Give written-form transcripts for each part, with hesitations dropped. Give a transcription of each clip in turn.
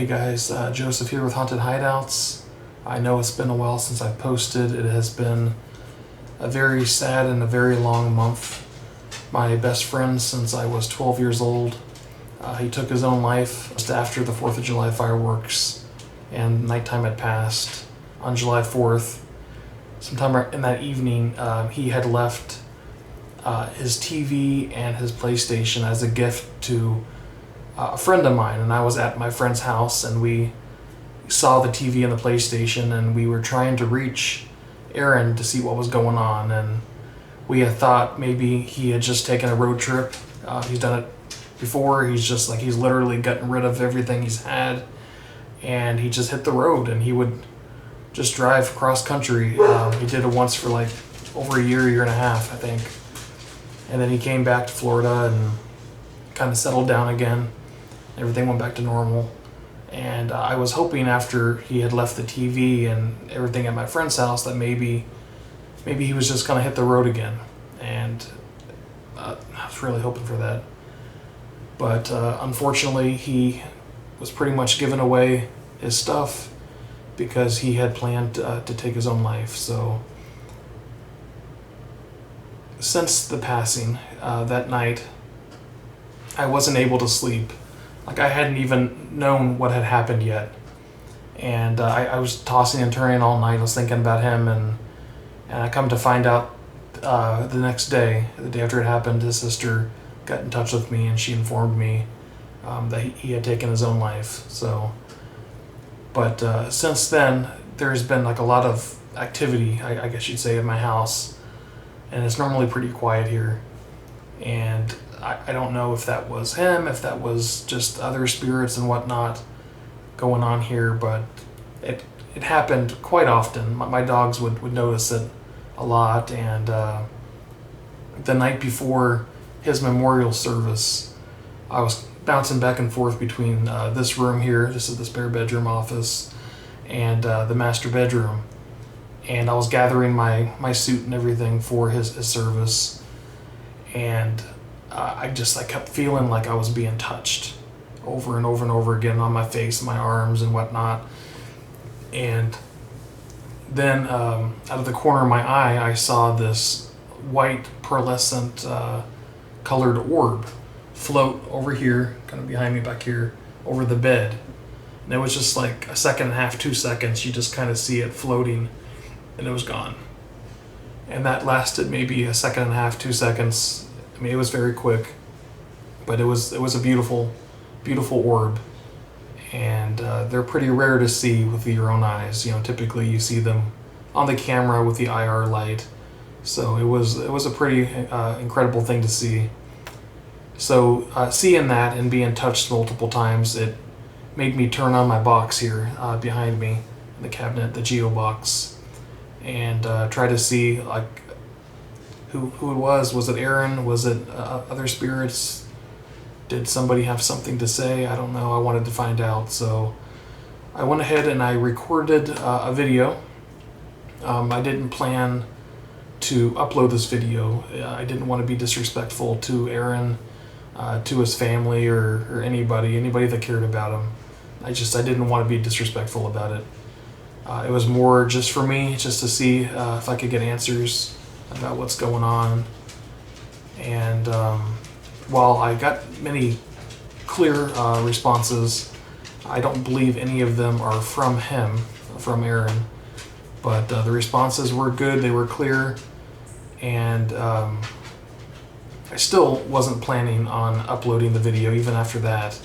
Hey guys, Joseph here with Haunted Hideouts. I know it's been a while since I've posted. It has been a very sad and a very long month. My best friend since I was 12 years old, he took his own life just after the 4th of July fireworks and nighttime had passed. On July 4th, sometime in that evening, he had left his TV and his PlayStation as a gift to a friend of mine, and I was at my friend's house and we saw the TV and the PlayStation and we were trying to reach Aaron to see what was going on, and we had thought maybe he had just taken a road trip. He's done it before. He's literally gotten rid of everything he's had and he just hit the road and he would just drive cross country. He did it once for like over a year and a half, I think. And then he came back to Florida and kind of settled down again. Everything went back to normal. And I was hoping after he had left the TV and everything at my friend's house that maybe he was just going to hit the road again. And I was really hoping for that. But unfortunately, he was pretty much giving away his stuff because he had planned to take his own life. So since the passing that night, I wasn't able to sleep. Like, I hadn't even known what had happened yet. And I was tossing and turning all night. I was thinking about him, and I come to find out the next day, the day after it happened, his sister got in touch with me and she informed me that he had taken his own life. So, but since then, there's been like a lot of activity, I guess you'd say, at my house. And it's normally pretty quiet here. And I don't know if that was him, if that was just other spirits and whatnot going on here, but it happened quite often. My dogs would notice it a lot, and the night before his memorial service, I was bouncing back and forth between this room here, this is the spare bedroom office, and the master bedroom, and I was gathering my suit and everything for his service, and I kept feeling like I was being touched over and over and over again on my face, my arms and whatnot. And then out of the corner of my eye, I saw this white pearlescent colored orb float over here, kind of behind me back here, over the bed. And it was just like a second and a half, 2 seconds. You just kind of see it floating and it was gone. And that lasted maybe a second and a half, 2 seconds. I mean, it was very quick, but it was a beautiful, beautiful orb, and they're pretty rare to see with your own eyes. You know, typically you see them on the camera with the IR light. So it was a pretty incredible thing to see. So seeing that and being touched multiple times, it made me turn on my box here behind me in the cabinet, the Geo box, and try to see like who it was. Was it Aaron? Was it other spirits? Did somebody have something to say? I don't know. I wanted to find out. So I went ahead and I recorded a video. I didn't plan to upload this video. I didn't want to be disrespectful to Aaron, to his family, or anybody that cared about him. I didn't want to be disrespectful about it. It was more just for me, just to see if I could get answers about what's going on. And while I got many clear responses, I don't believe any of them are from him, from Aaron. But the responses were good, they were clear, and I still wasn't planning on uploading the video even after that.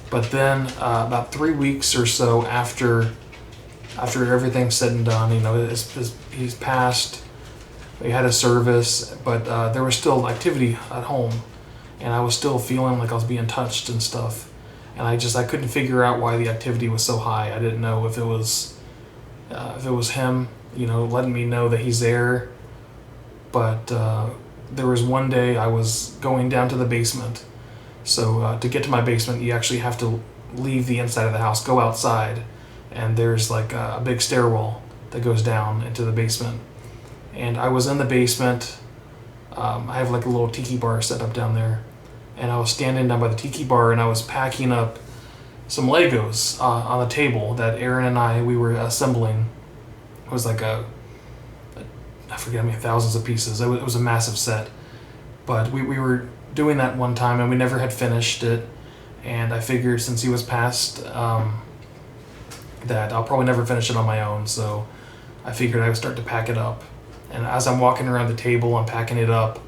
But then about 3 weeks or so after everything's said and done, you know, he's passed. We had a service, but there was still activity at home, and I was still feeling like I was being touched and stuff. And I couldn't figure out why the activity was so high. I didn't know if it was him, you know, letting me know that he's there. But there was one day I was going down to the basement. So to get to my basement, you actually have to leave the inside of the house, go outside, and there's like a big stairwell that goes down into the basement. And I was in the basement. I have like a little tiki bar set up down there, and I was standing down by the tiki bar and I was packing up some Legos on the table that Aaron and we were assembling. It was like I forget how many thousands of pieces. It was a massive set. But we were doing that one time and we never had finished it. And I figured since he was passed, that I'll probably never finish it on my own. So I figured I would start to pack it up. And as I'm walking around the table and packing it up,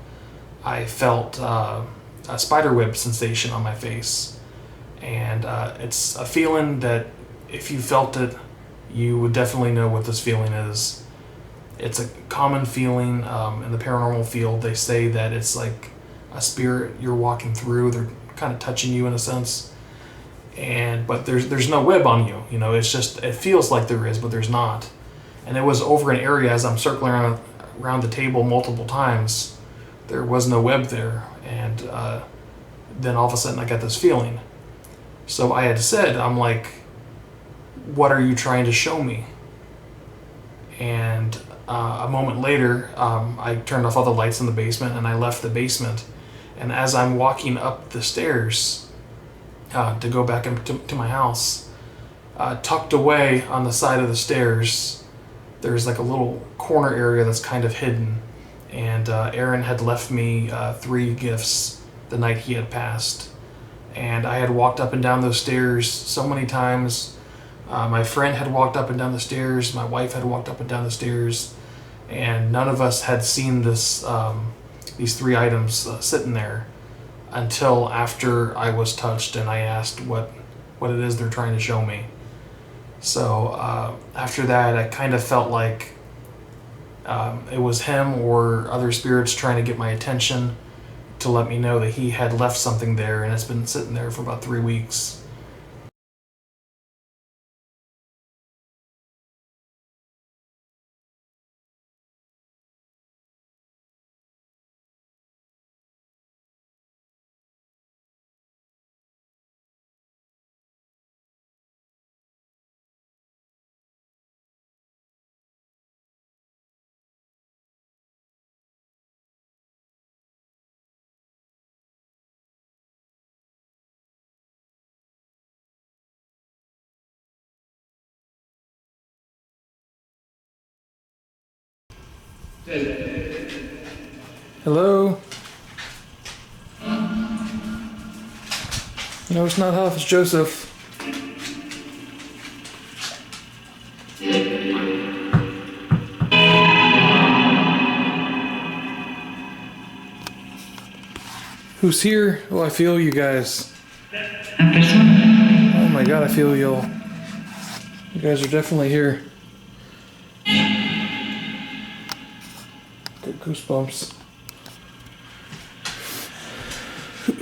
I felt a spider web sensation on my face. And it's a feeling that if you felt it, you would definitely know what this feeling is. It's a common feeling in the paranormal field. They say that it's like a spirit you're walking through. They're kind of touching you in a sense. But there's no web on you. You know, it's just, it feels like there is, but there's not. And it was over an area as I'm circling around the table multiple times. There was no web there. And then all of a sudden I got this feeling. So I had said, I'm like, what are you trying to show me? And a moment later, I turned off all the lights in the basement and I left the basement. And as I'm walking up the stairs to go back to my house, tucked away on the side of the stairs, there's like a little corner area that's kind of hidden. And Aaron had left me 3 gifts the night he had passed. And I had walked up and down those stairs so many times. My friend had walked up and down the stairs. My wife had walked up and down the stairs. And none of us had seen these 3 items sitting there until after I was touched and I asked what it is they're trying to show me. So after that, I kind of felt like it was him or other spirits trying to get my attention to let me know that he had left something there, and it's been sitting there for about 3 weeks. Hello? No, it's not Huff, it's Joseph. Who's here? Oh, I feel you guys. Oh my god, I feel y'all. You guys are definitely here. Got goosebumps.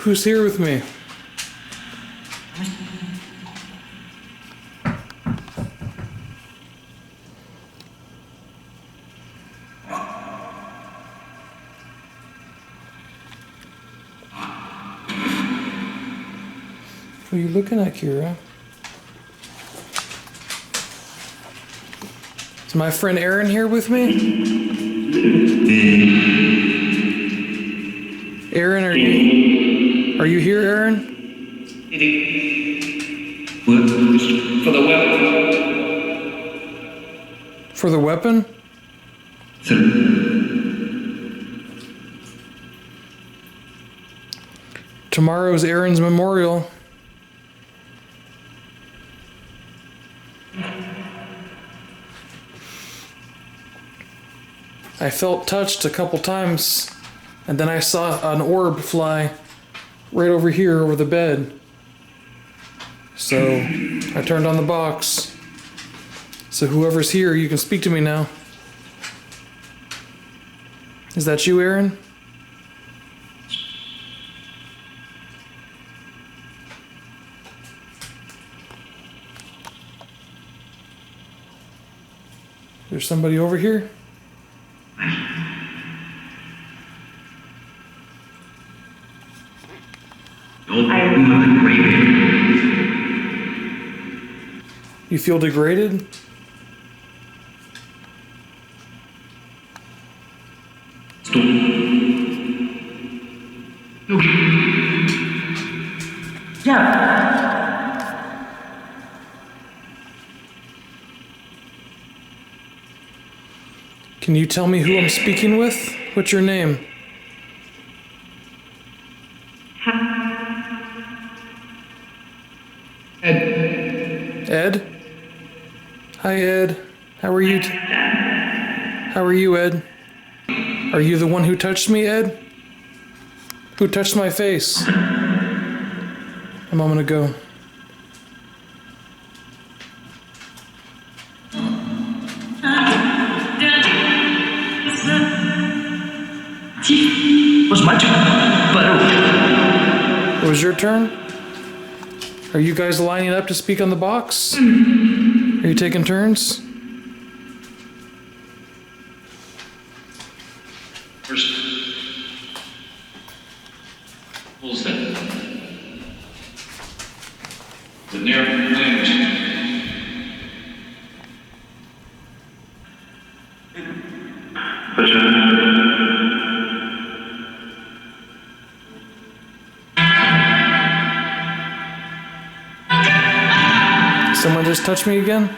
Who's here with me? Who are you looking at, Kira? Is my friend Aaron here with me? Aaron, are you here, Aaron? For the weapon. For the weapon? Tomorrow's Aaron's memorial. I felt touched a couple times, and then I saw an orb fly right over here over the bed. So I turned on the box. So whoever's here, you can speak to me now. Is that you, Aaron? There's somebody over here? You feel degraded? Yeah. Can you tell me who I'm speaking with? What's your name? Ed. Ed? Hi, Ed. How are you? How are you, Ed? Are you the one who touched me, Ed? Who touched my face a moment ago? Was my turn, but It was your turn? Are you guys lining up to speak on the box? Are you taking turns? first. Pulls that. The near flames. Someone just touched me again?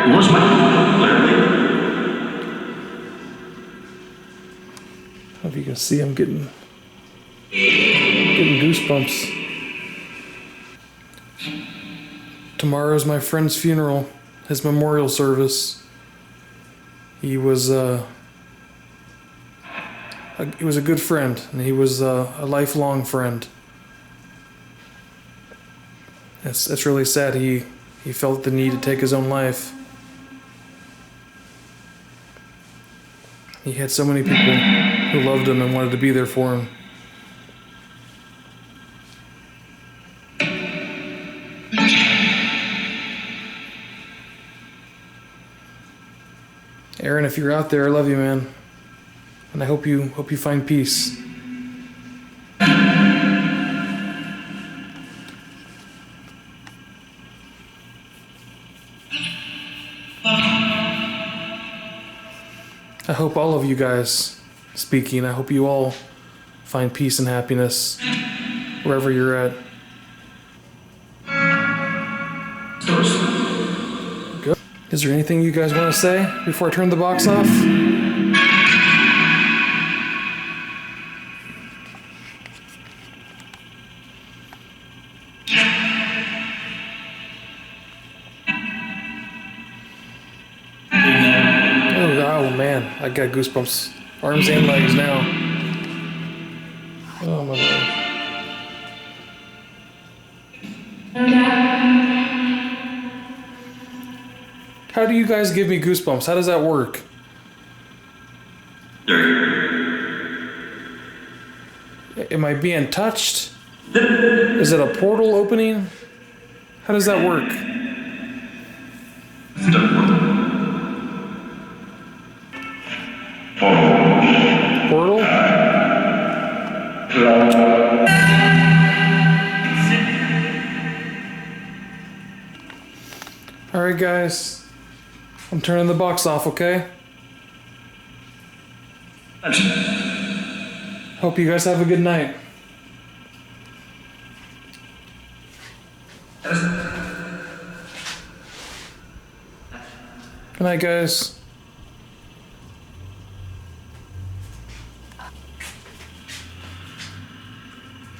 Was my literally. Hope you can see I'm getting goosebumps. Tomorrow's my friend's funeral, his memorial service. He was a good friend, and he was a lifelong friend. It's really sad. He felt the need to take his own life. He had so many people who loved him and wanted to be there for him. Aaron, if you're out there, I love you, man. And I hope you find peace. I hope all of you guys speaking, I hope you all find peace and happiness wherever you're at. Good. Is there anything you guys want to say before I turn the box off? Oh man, I got goosebumps. Arms and legs now. Oh my god. How do you guys give me goosebumps? How does that work? Am I being touched? Is it a portal opening? How does that work? Portal? Alright guys, I'm turning the box off, okay? Hope you guys have a good night. Good night guys.